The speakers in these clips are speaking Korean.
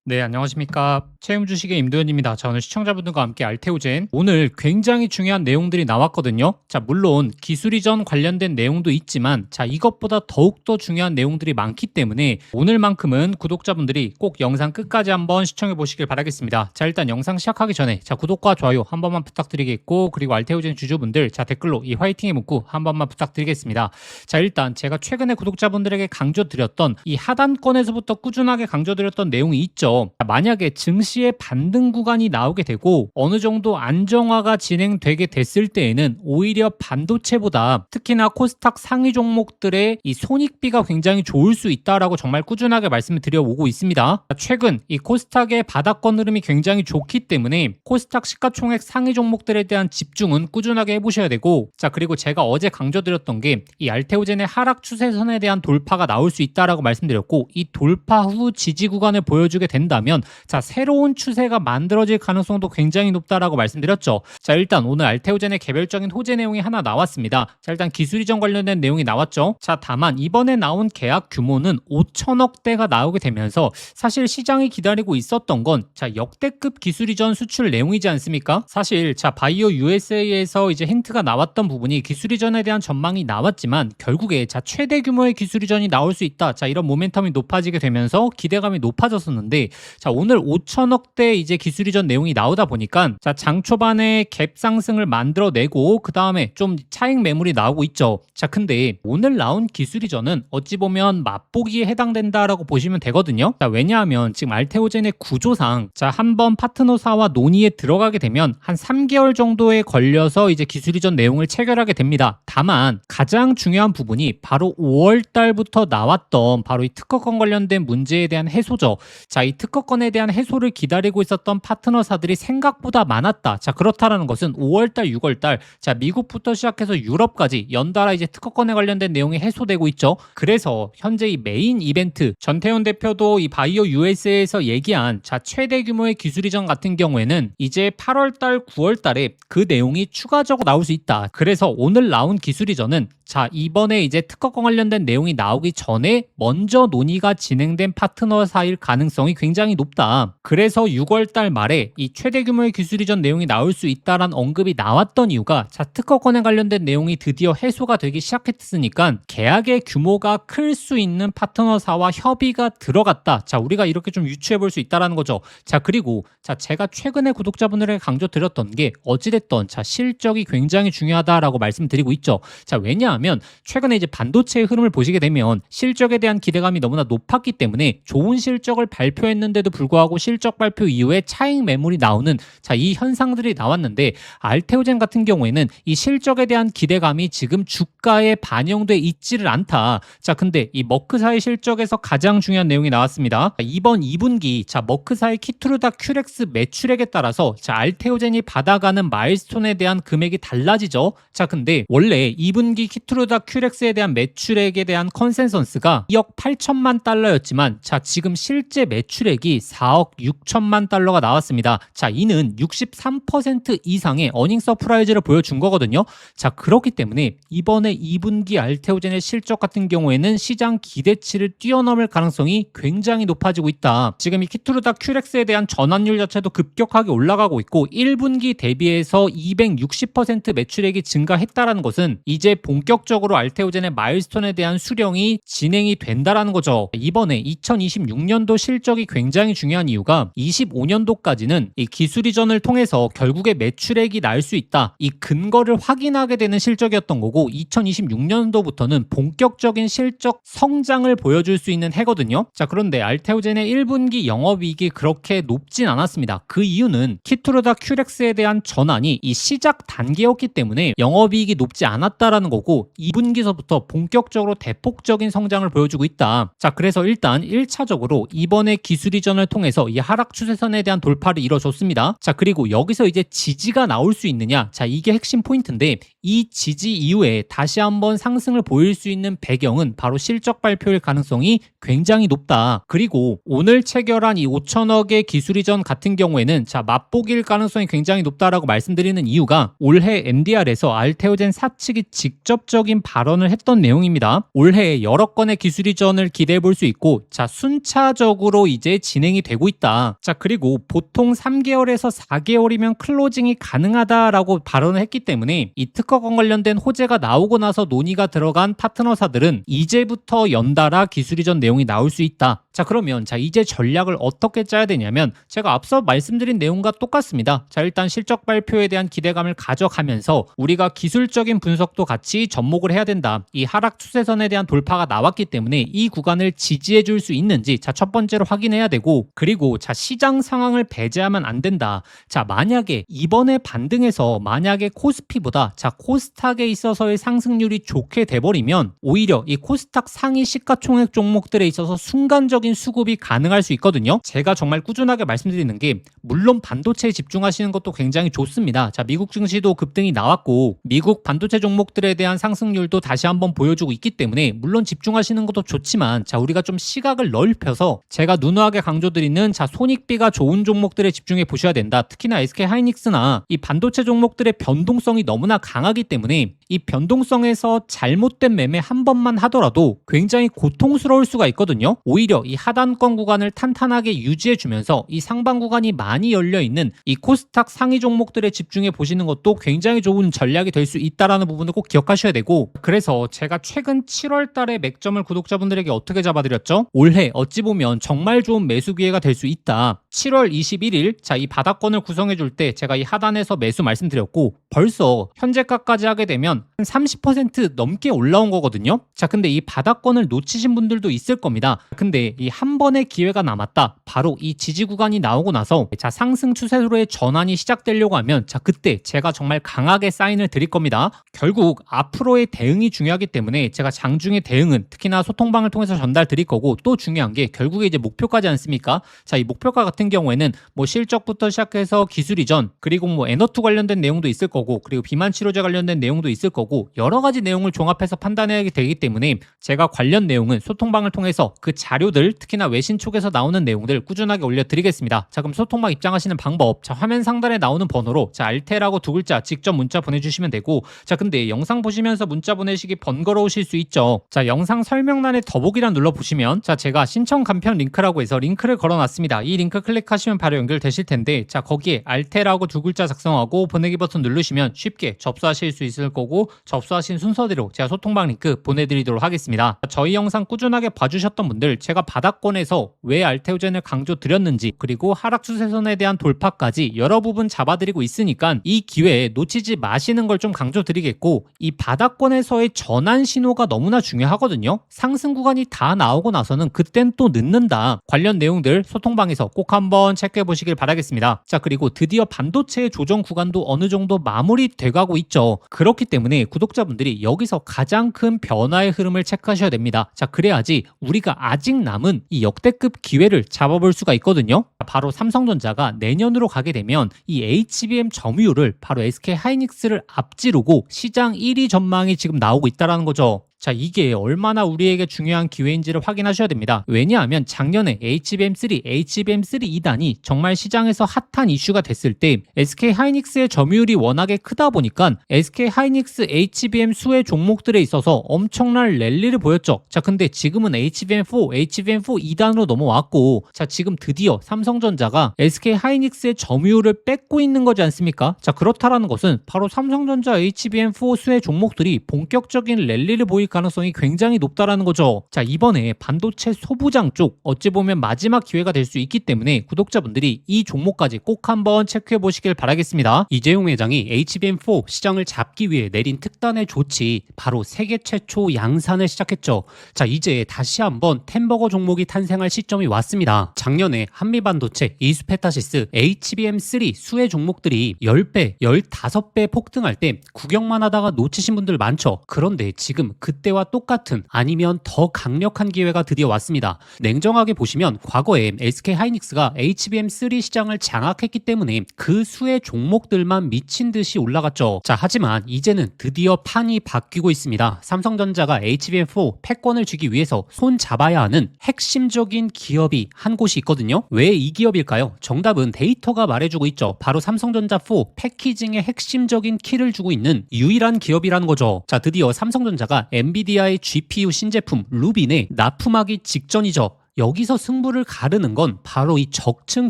네, 안녕하십니까. 채용 주식의 임도현입니다. 자, 오늘 시청자분들과 함께 알테오젠. 오늘 굉장히 중요한 내용들이 나왔거든요. 자, 물론 기술 이전 관련된 내용도 있지만, 자, 이것보다 더욱더 중요한 내용들이 많기 때문에 오늘만큼은 구독자분들이 꼭 영상 끝까지 한번 시청해 보시길 바라겠습니다. 자, 일단 영상 시작하기 전에, 자, 구독과 좋아요 한 번만 부탁드리겠고, 그리고 알테오젠 주주분들, 자, 댓글로 이 화이팅의 문구 한 번만 부탁드리겠습니다. 자, 일단 제가 최근에 구독자분들에게 강조드렸던 이 하단권에서부터 꾸준하게 강조드렸던 내용이 있죠. 만약에 증시의 반등 구간이 나오게 되고 어느 정도 안정화가 진행되게 됐을 때에는 오히려 반도체보다 특히나 코스닥 상위 종목들의 이 손익비가 굉장히 좋을 수 있다라고 정말 꾸준하게 말씀을 드려오고 있습니다. 최근 이 코스닥의 바닥권 흐름이 굉장히 좋기 때문에 코스닥 시가총액 상위 종목들에 대한 집중은 꾸준하게 해보셔야 되고, 자, 그리고 제가 어제 강조드렸던 게 이 알테오젠의 하락 추세선에 대한 돌파가 나올 수 있다라고 말씀드렸고, 이 돌파 후 지지 구간을 보여주게 된다면, 자, 새로운 추세가 만들어질 가능성도 굉장히 높다라고 말씀드렸죠. 자, 일단 오늘 알테오젠의 개별적인 호재 내용이 하나 나왔습니다. 자, 일단 기술 이전 관련된 내용이 나왔죠. 자, 다만 이번에 나온 계약 규모는 5천억대가 나오게 되면서 사실 시장이 기다리고 있었던 건, 자, 역대급 기술 이전 수출 내용이지 않습니까? 사실 자, 바이오 USA에서 이제 힌트가 나왔던 부분이 기술 이전에 대한 전망이 나왔지만 결국에 자, 최대 규모의 기술 이전이 나올 수 있다. 자, 이런 모멘텀이 높아지게 되면서 기대감이 높아졌었는데, 자, 오늘 5천억대 이제 기술 이전 내용이 나오다 보니까, 자, 장 초반에 갭 상승을 만들어내고 그 다음에 좀 차익 매물이 나오고 있죠. 자, 근데 오늘 나온 기술 이전은 어찌 보면 맛보기에 해당된다라고 보시면 되거든요. 자, 왜냐하면 지금 알테오젠의 구조상, 자, 한번 파트너사와 논의에 들어가게 되면 한 3개월 정도에 걸려서 이제 기술 이전 내용을 체결하게 됩니다. 다만 가장 중요한 부분이 바로 5월 달부터 나왔던 바로 이 특허권 관련된 문제에 대한 해소죠. 자, 이 특허권에 대한 해소를 기다리고 있었던 파트너사들이 생각보다 많았다. 자, 그렇다라는 것은 5월달, 6월달, 자, 미국부터 시작해서 유럽까지 연달아 이제 특허권에 관련된 내용이 해소되고 있죠. 그래서 현재 이 메인 이벤트, 전태훈 대표도 이 바이오 USA에서 얘기한, 자, 최대 규모의 기술 이전 같은 경우에는 이제 8월달, 9월달에 그 내용이 추가적으로 나올 수 있다. 그래서 오늘 나온 기술 이전은, 자, 이번에 이제 특허권 관련된 내용이 나오기 전에 먼저 논의가 진행된 파트너사일 가능성이 굉장히 높다. 그래서 6월달 말에 이 최대 규모의 기술 이전 내용이 나올 수 있다란 언급이 나왔던 이유가, 자, 특허권에 관련된 내용이 드디어 해소가 되기 시작했으니까 계약의 규모가 클 수 있는 파트너사와 협의가 들어갔다. 자, 우리가 이렇게 좀 유추해 볼 수 있다라는 거죠. 자, 그리고 자, 제가 최근에 구독자분들에게 강조드렸던 게 어찌됐던, 자, 실적이 굉장히 중요하다라고 말씀드리고 있죠. 자, 왜냐하면 최근에 이제 반도체의 흐름을 보시게 되면 실적에 대한 기대감이 너무나 높았기 때문에 좋은 실적을 발표했는데도 불구하고 실적 발표 이후에 차익 매물이 나오는, 자, 이 현상들이 나왔는데, 알테오젠 같은 경우에는 이 실적에 대한 기대감이 지금 주가에 반영돼 있지를 않다. 자, 근데 이 머크사의 실적에서 가장 중요한 내용이 나왔습니다. 이번 2분기, 자, 머크사의 키투르다 큐렉스 매출액에 따라서, 자, 알테오젠이 받아가는 마일스톤에 대한 금액이 달라지죠. 자, 근데 원래 2분기 키투르다 큐렉스에 대한 매출액에 대한 컨센서스가 2억 8천만 달러였지만, 자, 지금 실제 매출액이 4억 6천만 달러가 나왔습니다. 자, 이는 63% 이상의 어닝 서프라이즈를 보여준 거거든요. 자, 그렇기 때문에 이번에 2분기 알테오젠의 실적 같은 경우에는 시장 기대치를 뛰어넘을 가능성이 굉장히 높아지고 있다. 지금 이 키투르다 큐렉스에 대한 전환율 자체도 급격하게 올라가고 있고 1분기 대비해서 260% 매출액이 증가했다라는 것은 이제 본격적으로 알테오젠의 마일스톤에 대한 수령이 진행이 된다라는 거죠. 이번에 2026년도 실적이 굉장히 중요한 이유가 25년도까지는 이 기술 이전을 통해서 결국에 매출액이 날 수 있다. 이 근거를 확인하게 되는 실적이었던 거고 2026년도부터는 본격적인 실적 성장을 보여줄 수 있는 해거든요. 자, 그런데 알테오젠의 1분기 영업이익이 그렇게 높진 않았습니다. 그 이유는 키투르다 큐렉스에 대한 전환이 이 시작 단계였기 때문에 영업이익이 높지 않았다라는 거고 2분기서부터 본격적으로 대폭적인 성장을 보여주고 있다. 자, 그래서 일단 1차적으로 이번에 기술 이전을 통해서 이 하락 추세선에 대한 돌파를 이뤄줬습니다. 자, 그리고 여기서 이제 지지가 나올 수 있느냐, 자, 이게 핵심 포인트인데, 이 지지 이후에 다시 한번 상승을 보일 수 있는 배경은 바로 실적 발표일 가능성이 굉장히 높다. 그리고 오늘 체결한 이 5천억의 기술 이전 같은 경우에는, 자, 맛보기일 가능성이 굉장히 높다라고 말씀드리는 이유가 올해 NDR에서 알테오젠 사측이 직접 공격적인 발언을 했던 내용입니다. 올해 여러 건의 기술 이전을 기대해 볼 수 있고, 자, 순차적으로 이제 진행이 되고 있다. 자, 그리고 보통 3개월에서 4개월이면 클로징이 가능하다라고 발언을 했기 때문에 이 특허권 관련된 호재가 나오고 나서 논의가 들어간 파트너사들은 이제부터 연달아 기술 이전 내용이 나올 수 있다. 자, 그러면 이제 전략을 어떻게 짜야 되냐면 제가 앞서 말씀드린 내용과 똑같습니다. 자, 일단 실적 발표에 대한 기대감을 가져가면서 우리가 기술적인 분석도 같이 접목을 해야 된다. 이 하락 추세선에 대한 돌파가 나왔기 때문에 이 구간을 지지해 줄 수 있는지 첫 번째로 확인해야 되고, 그리고 시장 상황을 배제하면 안 된다. 자, 만약에 이번에 반등에서 만약에 코스피보다 코스닥에 있어서의 상승률이 좋게 돼버리면 오히려 이 코스닥 상위 시가총액 종목들에 있어서 순간적인 수급이 가능할 수 있거든요. 제가 정말 꾸준하게 말씀드리는 게, 물론 반도체에 집중하시는 것도 굉장히 좋습니다. 자, 미국 증시도 급등이 나왔고 미국 반도체 종목들에 대한 상승률도 다시 한번 보여주고 있기 때문에 물론 집중하시는 것도 좋지만, 우리가 좀 시각을 넓혀서 제가 누누하게 강조드리는 손익비가 좋은 종목들에 집중해 보셔야 된다. 특히나 SK하이닉스나 이 반도체 종목들의 변동성이 너무나 강하기 때문에 이 변동성에서 잘못된 매매 한 번만 하더라도 굉장히 고통스러울 수가 있거든요. 오히려 이 하단권 구간을 탄탄하게 유지해 주면서 이 상방 구간이 많이 열려 있는 이 코스닥 상위 종목들에 집중해 보시는 것도 굉장히 좋은 전략이 될 수 있다라는 부분을 꼭 기억하셔야 되고, 그래서 제가 최근 7월 달에 맥점을 구독자분들에게 어떻게 잡아드렸죠? 올해 어찌 보면 정말 좋은 매수 기회가 될 수 있다. 7월 21일 이 바닥권을 구성해 줄 때 제가 이 하단에서 매수 말씀드렸고, 벌써 현재가까지 하게 되면 한 30% 넘게 올라온 거거든요. 자, 근데 이 바닥권을 놓치신 분들도 있을 겁니다. 근데 이 한 번의 기회가 남았다. 바로 이 지지 구간이 나오고 나서 상승 추세로의 전환이 시작되려고 하면 그때 제가 정말 강하게 사인을 드릴 겁니다. 결국 앞으로의 대응이 중요하기 때문에 제가 장중의 대응은 특히나 소통방을 통해서 전달 드릴 거고, 또 중요한 게 결국에 이제 목표가지 않습니까? 이 목표가 같은 경우에는 실적부터 시작해서 기술 이전, 그리고 에너투 관련된 내용도 있을 거고, 그리고 비만 치료제 관련된 내용도 있을 거고, 여러 가지 내용을 종합해서 판단해야 되기 때문에 제가 관련 내용은 소통방을 통해서 그 자료들, 특히나 외신 쪽에서 나오는 내용들 꾸준하게 올려드리겠습니다. 자, 그럼 소통방 입장하시는 방법, 화면 상단에 나오는 번호로 알테라고 두 글자 직접 문자 보내주시면 되고, 근데 영상 보시면서 문자 보내시기 번거로우실 수 있죠. 영상 설명란에 더보기란 눌러보시면 제가 신청 간편 링크라고 해서 링크를 걸어놨습니다. 이 링크 클릭하시면 바로 연결되실 텐데, 거기에 알테라고 두 글자 작성하고 보내기 버튼 누르시면 쉽게 접수하실 수 있을 거고, 접수하신 순서대로 제가 소통방 링크 보내드리도록 하겠습니다. 저희 영상 꾸준하게 봐주셨던 분들, 제가 바닥권에서 왜 알테오젠을 강조드렸는지, 그리고 하락 추세선에 대한 돌파까지 여러 부분 잡아드리고 있으니까 이 기회에 놓치지 마시는 걸 좀 강조드리겠고, 이 바닥권에서의 전환 신호가 너무나 중요하거든요. 상승 구간이 다 나오고 나서는 그땐 또 늦는다. 관련 내용들 소통방에서 꼭 한번 체크해 보시길 바라겠습니다. 자, 그리고 드디어 반도체의 조정 구간도 어느 정도 마무리돼가고 있죠. 그렇기 때문에 구독자분들이 여기서 가장 큰 변화의 흐름을 체크하셔야 됩니다. 자, 그래야지 우리가 아직 남은 이 역대급 기회를 잡아볼 수가 있거든요. 바로 삼성전자가 내년으로 가게 되면 이 HBM 점유율을 바로 SK하이닉스를 앞지르고 시장 1위 전망이 지금 나오고 있다는 거죠. 자, 이게 얼마나 우리에게 중요한 기회인지를 확인하셔야 됩니다. 왜냐하면 작년에 HBM3, HBM3 2단이 정말 시장에서 핫한 이슈가 됐을 때 SK하이닉스의 점유율이 워낙에 크다 보니까 SK하이닉스 HBM 수의 종목들에 있어서 엄청난 랠리를 보였죠. 자, 근데 지금은 HBM4, HBM4 2단으로 넘어왔고, 자, 지금 드디어 삼성전자가 SK하이닉스의 점유율을 뺏고 있는 거지 않습니까? 자, 그렇다라는 것은 바로 삼성전자 HBM4 수의 종목들이 본격적인 랠리를 보일 가능성이 굉장히 높다라는 거죠. 자, 이번에 반도체 소부장 쪽 어찌 보면 마지막 기회가 될 수 있기 때문에 구독자분들이 이 종목까지 꼭 한번 체크해 보시길 바라겠습니다. 이재용 회장이 HBM4 시장을 잡기 위해 내린 특단의 조치, 바로 세계 최초 양산을 시작했죠. 자, 이제 다시 한번 템버거 종목이 탄생할 시점이 왔습니다. 작년에 한미반도체, 이스페타시스, HBM3 수의 종목들이 10배, 15배 폭등할 때 구경만 하다가 놓치신 분들 많죠. 그런데 지금 그 그때와 똑같은 아니면 더 강력한 기회가 드디어 왔습니다. 냉정하게 보시면 과거에 SK 하이닉스가 HBM3 시장을 장악했기 때문에 그 수의 종목들만 미친 듯이 올라갔죠. 자, 하지만 이제는 드디어 판이 바뀌고 있습니다. 삼성전자가 HBM4 패권을 쥐기 위해서 손 잡아야 하는 핵심적인 기업이 한 곳이 있거든요. 왜 이 기업일까요? 정답은 데이터가 말해주고 있죠. 바로 삼성전자 4 패키징의 핵심적인 키를 주고 있는 유일한 기업이라는 거죠. 자, 드디어 삼성전자가 엔비디아의 GPU 신제품 루빈에 납품하기 직전이죠. 여기서 승부를 가르는 건 바로 이 적층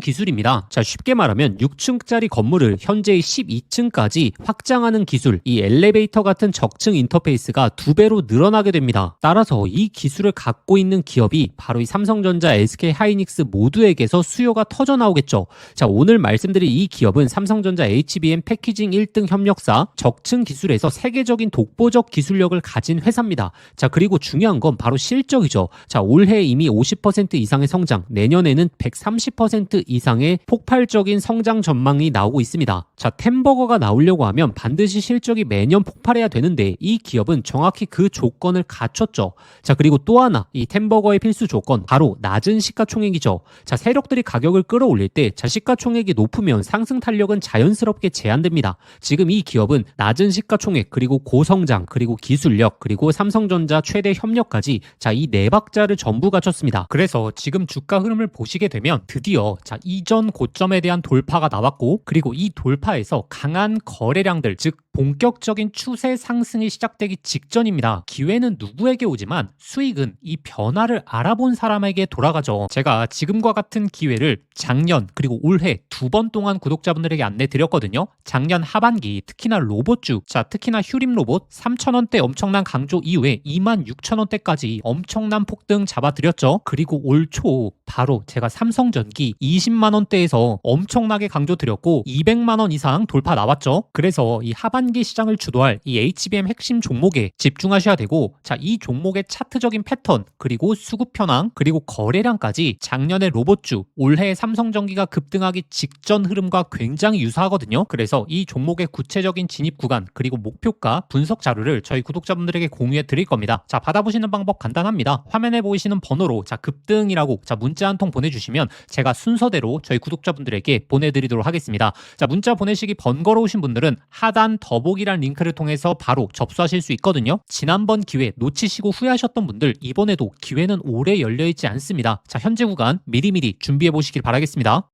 기술입니다. 자, 쉽게 말하면 6층짜리 건물을 현재의 12층까지 확장하는 기술, 이 엘리베이터 같은 적층 인터페이스가 2배로 늘어나게 됩니다. 따라서 이 기술을 갖고 있는 기업이 바로 이 삼성전자, SK 하이닉스 모두에게서 수요가 터져 나오겠죠. 자, 오늘 말씀드릴 이 기업은 삼성전자 HBM 패키징 1등 협력사, 적층 기술에서 세계적인 독보적 기술력을 가진 회사입니다. 자, 그리고 중요한 건 바로 실적이죠. 자, 올해 이미 50% 이상의 성장, 내년에는 130% 이상의 폭발적인 성장 전망이 나오고 있습니다. 자, 템버거가 나오려고 하면 반드시 실적이 매년 폭발해야 되는데 이 기업은 정확히 그 조건을 갖췄죠. 자, 그리고 또 하나, 이 템버거의 필수 조건, 바로 낮은 시가총액이죠. 자, 세력들이 가격을 끌어올릴 때 시가총액이 높으면 상승 탄력은 자연스럽게 제한됩니다. 지금 이 기업은 낮은 시가총액, 그리고 고성장, 그리고 기술력, 그리고 삼성전자 최대 협력까지, 자, 이 네 박자를 전부 갖췄습니다. 그래서 지금 주가 흐름을 보시게 되면 드디어 자, 이전 고점에 대한 돌파가 나왔고, 그리고 이 돌파에서 강한 거래량들, 즉 본격적인 추세 상승이 시작되기 직전입니다. 기회는 누구에게 오지만 수익은 이 변화를 알아본 사람에게 돌아가죠. 제가 지금과 같은 기회를 작년 그리고 올해 2번 동안 구독자분들에게 안내 드렸거든요. 작년 하반기 특히나 로봇주, 자, 특히나 휴림 로봇 3,000원대 엄청난 강조 이후에 26,000원대까지 엄청난 폭등 잡아드렸죠. 그리고 올 초 바로 제가 삼성전기 20만원대에서 엄청나게 강조드렸고 200만원 이상 돌파 나왔죠. 그래서 이 하반기 시장을 주도할 이 HBM 핵심 종목에 집중하셔야 되고, 자, 이 종목의 차트적인 패턴, 그리고 수급 현황, 그리고 거래량까지 작년의 로봇주, 올해 삼성전기가 급등하기 직전 흐름과 굉장히 유사하거든요. 그래서 이 종목의 구체적인 진입 구간, 그리고 목표가 분석 자료를 저희 구독자분들에게 공유해 드릴 겁니다. 자, 받아보시는 방법 간단합니다. 화면에 보이시는 번호로 자, 급등이라고 자, 문자 한 통 보내주시면 제가 순서대로 저희 구독자분들에게 보내드리도록 하겠습니다. 자, 문자 보내시기 번거로우신 분들은 하단 더보기란 링크를 통해서 바로 접수하실 수 있거든요. 지난번 기회 놓치시고 후회하셨던 분들, 이번에도 기회는 오래 열려있지 않습니다. 자, 현재 구간 미리미리 준비해 보시길 바라겠습니다.